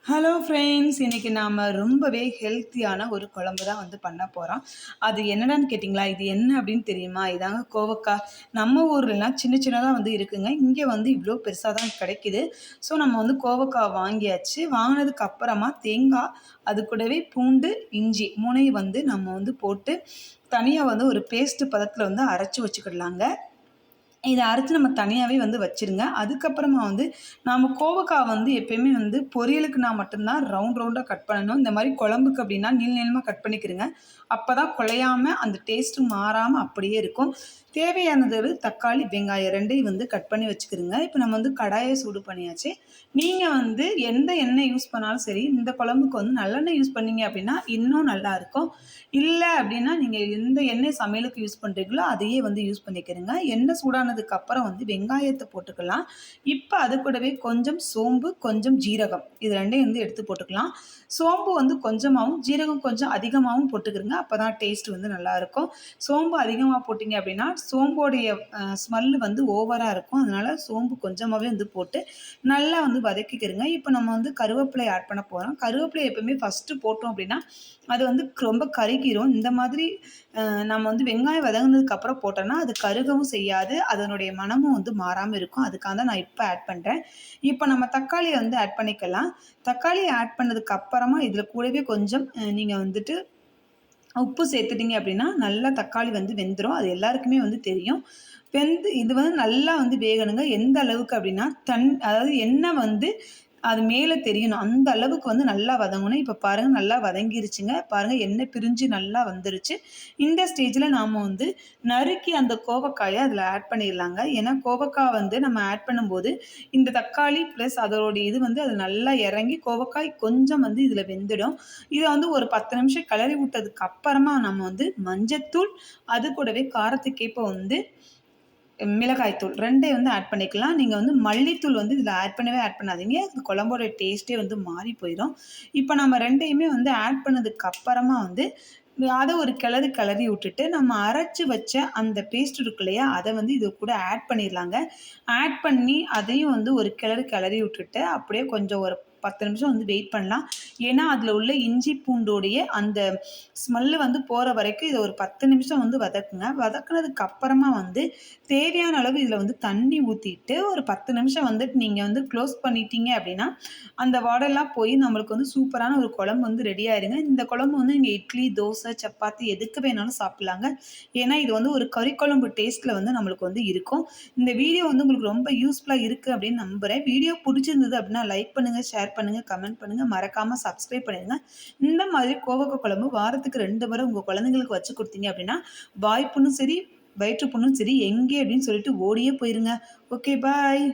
Hello friends, இன்னைக்கு நாம் ரொம்பவே ஹெல்த்தியான ஒரு குழம்பு தான் பண்ண போகிறோம். அது என்னடான்னு கேட்டிங்களா? இது என்ன அப்படின்னு தெரியுமா? இதாங்க கோவக்காய். நம்ம ஊர்லலாம் சின்ன சின்னதாக இருக்குங்க. இங்கே இவ்வளோ பெருசாக தான் கிடைக்குது. ஸோ நம்ம கோவக்காய் வாங்கியாச்சு. வாங்கினதுக்கு அப்புறமா தேங்காய், அது கூடவே பூண்டு, இஞ்சி 3யும் நம்ம போட்டு தனியாக ஒரு பேஸ்ட்டு பதத்தில் அரைச்சி வச்சுக்கிடலாங்க. இத அரைச்சு நம்ம தனியாவே வச்சுருங்க. அதுக்கப்புறமா நாம கோவக்காய் எப்பயுமே பொரியலுக்குனா மட்டும் தான் ரவுண்ட் ரவுண்டா கட் பண்ணணும். இந்த மாரி குழம்புக்கு அப்படின்னா நீள நீளமா கட் பண்ணிக்கிறங்க. அப்பதான் குழையாம அந்த டேஸ்ட் மாறாம அப்படியே இருக்கும். தேவையானது தக்காளி, வெங்காயம் 2யும் கட் பண்ணி வச்சுக்கிறங்க. இப்போ நம்ம கடாய சூடு பண்ணியாச்சு. நீங்க எந்த எண்ணெய் யூஸ் பண்ணாலும் சரி, இந்த குழம்புக்கு நல்லெண்ணெய் யூஸ் பண்ணீங்க அப்படின்னா இன்னும் நல்லாயிருக்கும். இல்ல அப்படின்னா நீங்க எந்த எண்ணெய் சமையலுக்கு யூஸ் பண்றீங்களோ அதையே யூஸ் பண்ணிக்கிறங்க. எண்ணெய் சூடானதுக்கு அப்புறம் வெங்காயத்த போட்டுக்கலாம். இப்ப அது கூடவே கொஞ்சம் சோம்பு, கொஞ்சம் ஜீரகம் இது 2யும் எடுத்து போட்டுக்கலாம். சோம்பு கொஞ்சமாவும், ஜீரகம் கொஞ்சம் அதிகமாவும் போட்டுக்கிறங்க. அப்பதான் டேஸ்ட் நல்லாயிருக்கும். சோம்பு அதிகமா போட்டீங்க அப்படின்னா சோம்போடைய ஸ்மெல் ஓவரா இருக்கும். அதனால சோம்பு கொஞ்சமாவே போட்டு நல்லா வதக்கிக்கிறங்க. இப்போ நம்ம கருவேப்பிலை ஆட் பண்ண போறோம். கருவேப்பிலை எப்பவுமே ஃபர்ஸ்ட்டு போட்டோம் அப்படின்னா அது ரொம்ப கருகிரும். இந்த மாதிரி நம்ம வெங்காயம் வதங்குனதுக்கு அப்புறம் போட்டோம்னா அது கருகவும் செய்யாது. அதனுடைய மணமும் மாறாம இருக்கும். அதுக்காக தான் நான் இப்ப ஆட் பண்றேன். இப்ப நம்ம தக்காளிய ஆட் பண்ணிக்கலாம். தக்காளிய ஆட் பண்ணதுக்கு அப்புறமா இதுல கூடவே கொஞ்சம் நீங்க உப்பு சேர்த்துட்டீங்க அப்படின்னா நல்லா தக்காளி வெந்துரும். அது எல்லாருக்குமே தெரியும். இது நல்லா வேகணுங்க. எந்த அளவுக்கு அப்படின்னா அதாவது எண்ணெய் அது மேலே தெரியணும். அந்த அளவுக்கு நல்லா வதங்கணும். இப்போ பாருங்க நல்லா வதங்கிருச்சுங்க. பாருங்க எண்ணெய் பிரிஞ்சு நல்லா வந்துருச்சு. இந்த ஸ்டேஜ்ல நாம நறுக்கி அந்த கோவக்காய அதில ஆட் பண்ணிடலாங்க. ஏன்னா கோவக்காய் நம்ம ஆட் பண்ணும்போது இந்த தக்காளி ப்ளஸ் அதோடைய இது அது நல்லா இறங்கி கோவக்காய் கொஞ்சம் இதில வெந்துடும். இதை ஒரு 10 நிமிஷம் கிளறி விட்டதுக்கு அப்புறமா நம்ம மஞ்சத்தூள், அது கூடவே காரத்துக்கேற்ப மிளகாய் தூள் 2யும் ஆட் பண்ணிக்கலாம். நீங்க மல்லித்தூள் இதில ஆட் பண்ணாதீங்க. அந்த குழம்போட டேஸ்ட்டே மாறி போயிடும். இப்போ நம்ம 2யுமே ஆட் பண்ணதுக்கு அப்புறமா அத ஒரு கிளறி விட்டுட்டு, நம்ம அரைச்சு வச்ச அந்த பேஸ்ட் இருக்கு இல்லையா? அத இது கூட ஆட் பண்ணிடலாங்க. ஆட் பண்ணி அதையும் ஒரு கிளறி விட்டுட்டு, அப்படியே கொஞ்சம் ஒரு 10 நிமிஷம் வெயிட் பண்ணலாம். ஏன்னா, அதில உள்ள இஞ்சி பூண்டோடைய அந்த ஸ்மெல்லு போற வரைக்கும் இத ஒரு 10 நிமிஷம் வதக்குங்க. வதக்குனதுக்கு அப்புறமா தேவையான அளவு இதில தண்ணி ஊத்திட்டு, ஒரு 10 நிமிஷம் நீங்க க்ளோஸ் பண்ணிட்டீங்க அப்படின்னா, அந்த வாடைலாம் போய் நம்மளுக்கு சூப்பரான ஒரு குழம்பு ரெடி ஆயிருங்க. இந்த குழம்பு நீங்க இட்லி, தோசை, சப்பாத்தி எதுக்கு வேணாலும் சாப்பிடலாங்க. ஏன்னா, இது ஒரு கறி குழம்பு டேஸ்ட்ல நம்மளுக்கு இருக்கும். இந்த வீடியோ உங்களுக்கு ரொம்ப யூஸ்ஃபுல்லா இருக்கு அப்படின்னு நம்புறேன். வீடியோ புடிச்சிருந்தது அப்படின்னா லைக் பண்ணுங்க, ஷேர் பண்ணுங்க, கமெண்ட் பண்ணுங்க. மறக்காம சப்ஸ்கிரைப் பண்ணிடுங்க. இந்த மாதிரி கோவக்காய் குழம்பு வாரத்துக்கு 2 முறை உங்க குழந்தைங்களுக்கு வச்சு குடுத்தீங்க அப்படின்னா, வாய் புண்ணும் சரி, வயிற்று புண்ணும் சரி எங்கே அப்படின்னு சொல்லிட்டு ஓடியே போயிருங்க. ஓகே, பாய்.